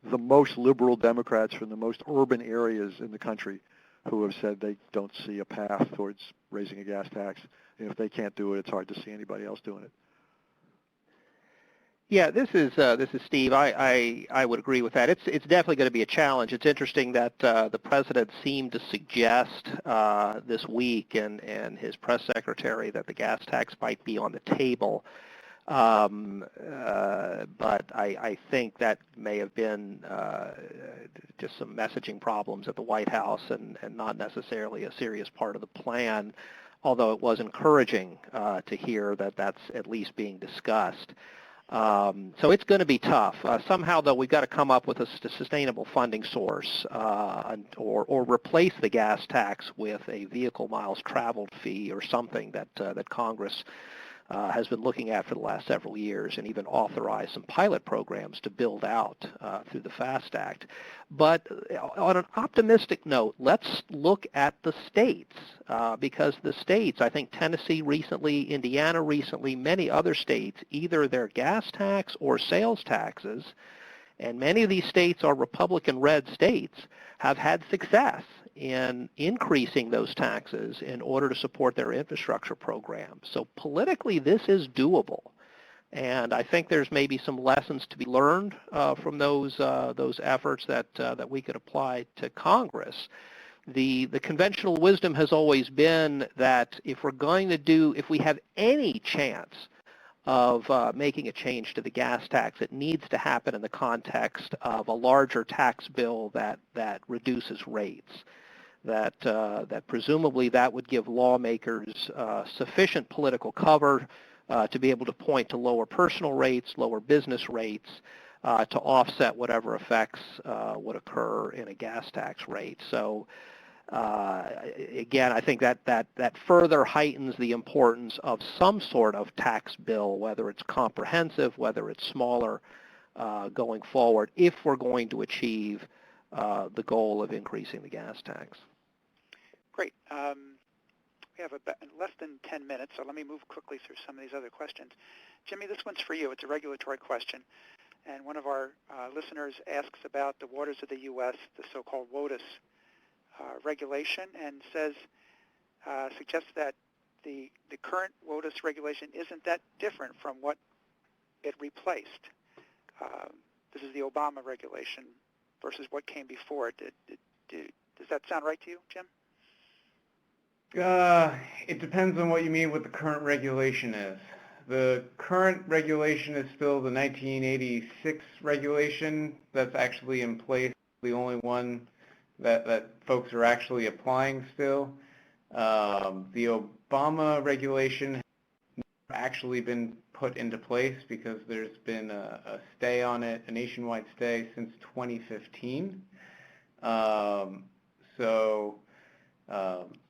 the most liberal Democrats from the most urban areas in the country who have said they don't see a path towards raising a gas tax. And if they can't do it, it's hard to see anybody else doing it. Yeah, this is Steve. I would agree with that. It's definitely going to be a challenge. It's interesting that the president seemed to suggest this week and his press secretary that the gas tax might be on the table. But I think that may have been just some messaging problems at the White House and not necessarily a serious part of the plan, although it was encouraging to hear that that's at least being discussed. So it's going to be tough. Somehow, though, we've got to come up with a sustainable funding source or replace the gas tax with a vehicle miles traveled fee or something that Congress has been looking at for the last several years and even authorized some pilot programs to build out through the FAST Act. But on an optimistic note, let's look at the states because the states, I think Tennessee recently, Indiana recently, many other states, either their gas tax or sales taxes, and many of these states are Republican-red states, have had success in increasing those taxes in order to support their infrastructure programs. So politically, this is doable. And I think there's maybe some lessons to be learned from those efforts that we could apply to Congress. The conventional wisdom has always been that if we have any chance of making a change to the gas tax, it needs to happen in the context of a larger tax bill that reduces rates. That presumably that would give lawmakers sufficient political cover to be able to point to lower personal rates, lower business rates, to offset whatever effects would occur in a gas tax rate. So again, I think that further heightens the importance of some sort of tax bill, whether it's comprehensive, whether it's smaller, going forward, if we're going to achieve the goal of increasing the gas tax. Great. We have less than 10 minutes, so let me move quickly through some of these other questions. Jimmy, this one's for you. It's a regulatory question. And one of our listeners asks about the waters of the U.S., the so-called WOTUS regulation, and suggests that the current WOTUS regulation isn't that different from what it replaced. This is the Obama regulation versus what came before it. Does that sound right to you, Jim? It depends on what you mean what the current regulation is. The current regulation is still the 1986 regulation that's actually in place, the only one that folks are actually applying still. The Obama regulation has actually been put into place because there's been a stay on it, a nationwide stay, since 2015.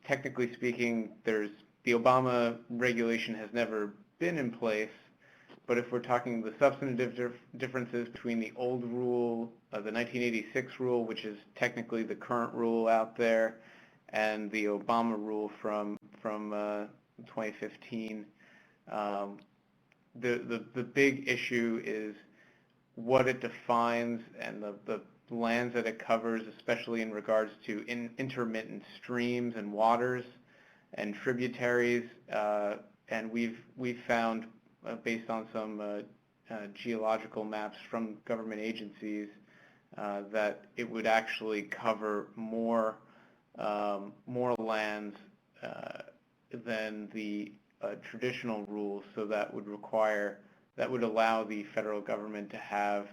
Technically speaking, the Obama regulation has never been in place, but if we're talking the substantive differences between the old rule, the 1986 rule, which is technically the current rule out there, and the Obama rule from 2015, the big issue is what it defines and the lands that it covers, especially in regards to intermittent streams and waters and tributaries. And we've found, based on some geological maps from government agencies, that it would actually cover more lands than the traditional rules. So that would allow the federal government to have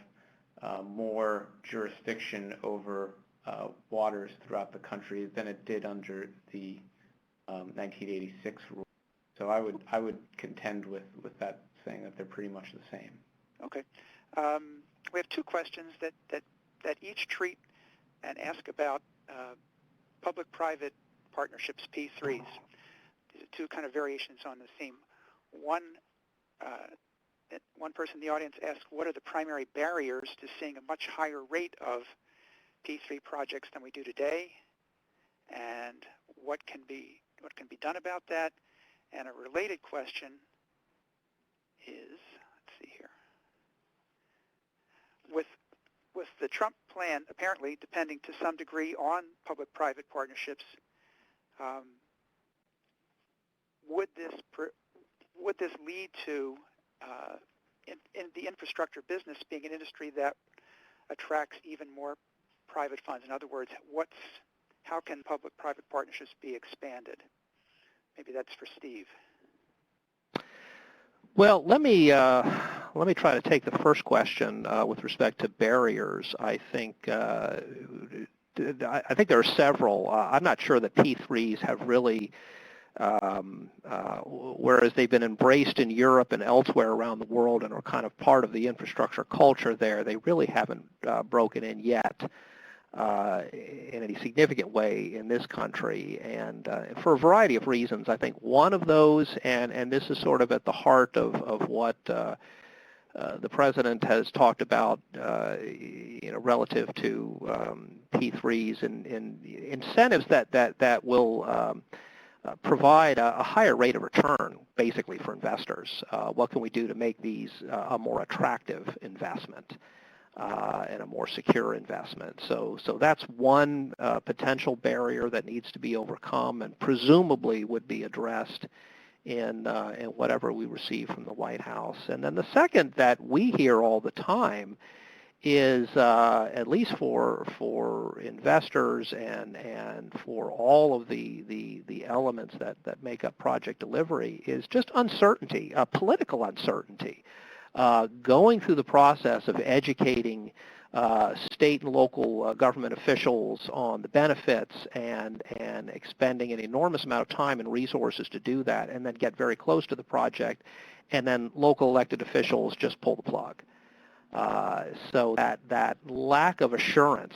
more jurisdiction over waters throughout the country than it did under the 1986 rule. So I would contend with that, saying that they're pretty much the same. Okay. We have two questions that each treat and ask about public-private partnerships, P3s. These are two kind of variations on the theme. One person in the audience asked, what are the primary barriers to seeing a much higher rate of P3 projects than we do today, and what can be done about that? And a related question is, let's see here, with the Trump plan apparently depending to some degree on public-private partnerships, would this lead to in the infrastructure business being an industry that attracts even more private funds? In other words, how can public-private partnerships be expanded? Maybe that's for Steve. Well, let me try to take the first question with respect to barriers. I think there are several. I'm not sure that P3s have really, whereas they've been embraced in Europe and elsewhere around the world and are kind of part of the infrastructure culture there, they really haven't broken in yet in any significant way in this country, and for a variety of reasons. I think one of those, and this is sort of at the heart of what the President has talked about, relative to P3s and incentives that will provide a higher rate of return, basically, for investors. What can we do to make these a more attractive investment? And a more secure investment. So that's one potential barrier that needs to be overcome and presumably would be addressed in whatever we receive from the White House. And then the second that we hear all the time is, at least for investors and for all of the elements that make up project delivery, is just uncertainty, political uncertainty. Going through the process of educating state and local government officials on the benefits and expending an enormous amount of time and resources to do that, and then get very close to the project, and then local elected officials just pull the plug. So that lack of assurance,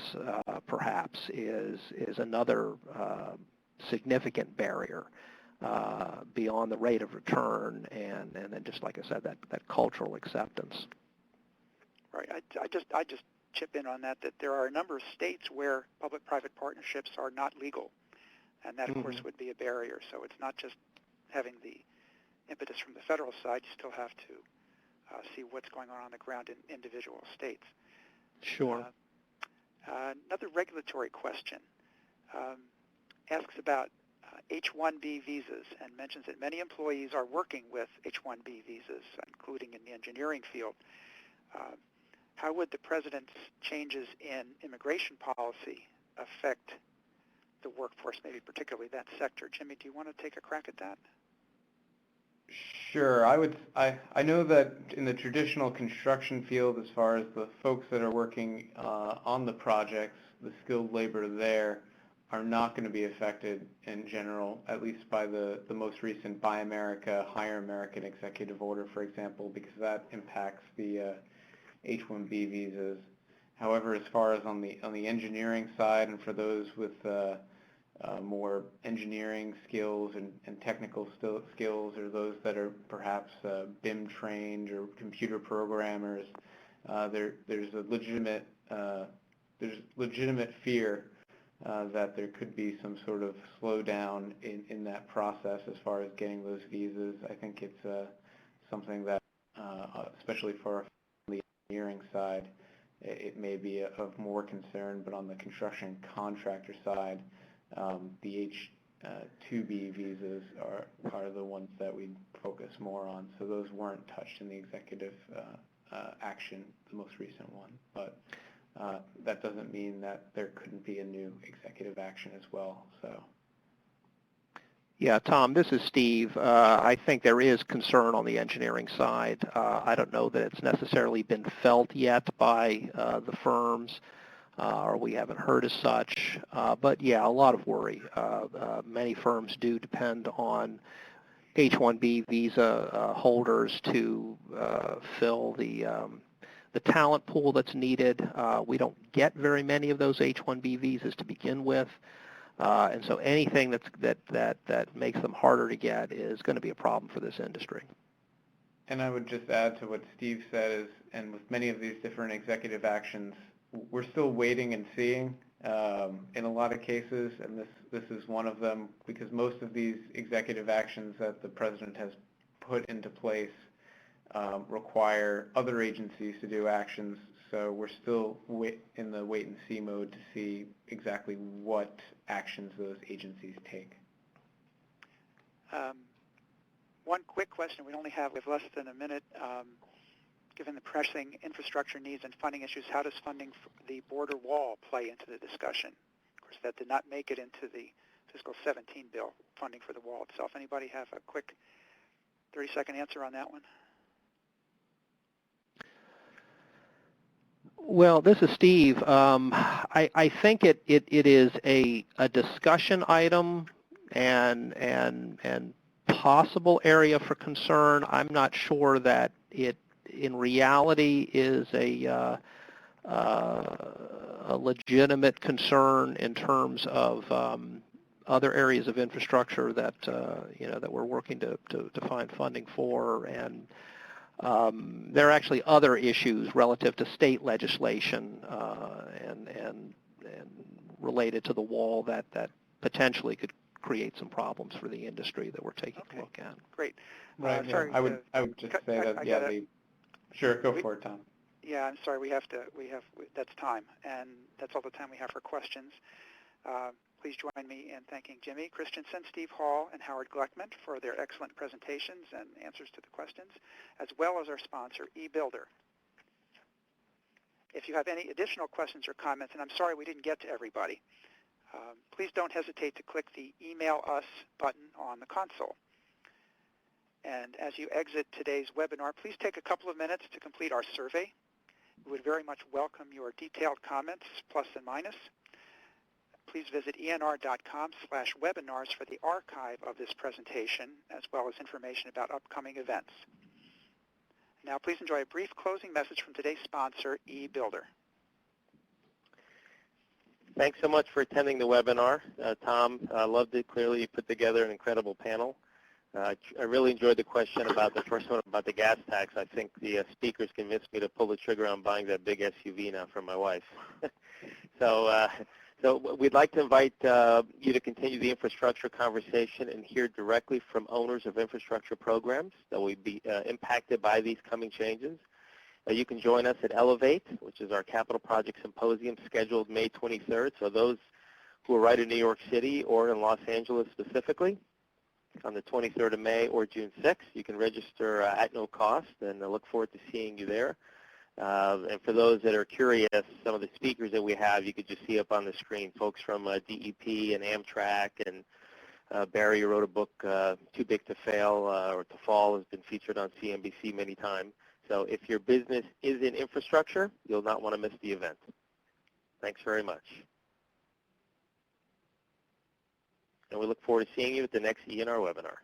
perhaps, is another significant barrier. Beyond the rate of return, and then just like I said, that cultural acceptance. Right. I just chip in on that there are a number of states where public-private partnerships are not legal, and that, of course, would be a barrier. So it's not just having the impetus from the federal side. You still have to see what's going on the ground in individual states. Sure. Another regulatory question asks about H-1B visas and mentions that many employees are working with H-1B visas, including in the engineering field. How would the President's changes in immigration policy affect the workforce, maybe particularly that sector? Jimmy, do you want to take a crack at that? Sure. I know that in the traditional construction field, as far as the folks that are working on the projects, the skilled labor there are not going to be affected in general, at least by the most recent Buy America, Hire American executive order, for example, because that impacts the H-1B visas. However, as far as on the engineering side, and for those with more engineering skills and technical skills, or those that are perhaps BIM trained or computer programmers, there's legitimate fear that there could be some sort of slowdown in that process as far as getting those visas. I think it's something that, especially for the engineering side, it may be of more concern, but on the construction contractor side, the H-2B visas are the ones that we focus more on. So those weren't touched in the executive action, the most recent one. But that doesn't mean that there couldn't be a new executive action as well. So. Yeah, Tom, this is Steve. I think there is concern on the engineering side. I don't know that it's necessarily been felt yet by the firms, or we haven't heard as such. But yeah, a lot of worry. Many firms do depend on H-1B visa holders to fill the talent pool that's needed. We don't get very many of those H-1B visas to begin with. And so anything that makes them harder to get is going to be a problem for this industry. And I would just add to what Steve said and with many of these different executive actions, we're still waiting and seeing in a lot of cases, and this is one of them, because most of these executive actions that the President has put into place require other agencies to do actions. So we're still in the wait-and-see mode to see exactly what actions those agencies take. One quick question. We have less than a minute. Given the pressing infrastructure needs and funding issues, how does funding for the border wall play into the discussion? Of course, that did not make it into the fiscal 17 bill, funding for the wall itself. Anybody have a quick 30-second answer on that one? Well, this is Steve. I think it is a discussion item and possible area for concern. I'm not sure that it in reality is a legitimate concern in terms of other areas of infrastructure that that we're working to find funding for, and there are actually other issues relative to state legislation and related to the wall that potentially could create some problems for the industry that we're taking a look at. Great. Right. Sorry, I would just say that sure, go for it, Tom. Yeah, I'm sorry. That's time, and that's all the time we have for questions. Please join me in thanking Jimmy Christensen, Steve Hall, and Howard Gleckman for their excellent presentations and answers to the questions, as well as our sponsor, eBuilder. If you have any additional questions or comments, and I'm sorry we didn't get to everybody, please don't hesitate to click the Email Us button on the console. And as you exit today's webinar, please take a couple of minutes to complete our survey. We would very much welcome your detailed comments, plus and minus. Please visit enr.com/webinars for the archive of this presentation, as well as information about upcoming events. Now, please enjoy a brief closing message from today's sponsor, eBuilder. Thanks so much for attending the webinar. Tom, I loved it. Clearly, you put together an incredible panel. I really enjoyed the question about the first one about the gas tax. I think the speakers convinced me to pull the trigger on buying that big SUV now for my wife. So we'd like to invite you to continue the infrastructure conversation and hear directly from owners of infrastructure programs that will be impacted by these coming changes. You can join us at Elevate, which is our capital project symposium scheduled May 23rd. So those who are right in New York City or in Los Angeles specifically, on the 23rd of May or June 6th. You can register at no cost, and I look forward to seeing you there. And for those that are curious, some of the speakers that we have, you could just see up on the screen, folks from DEP and Amtrak, and Barry wrote a book, Too Big to Fail or to Fall, has been featured on CNBC many times. So if your business is in infrastructure, you'll not want to miss the event. Thanks very much. And we look forward to seeing you at the next ENR webinar.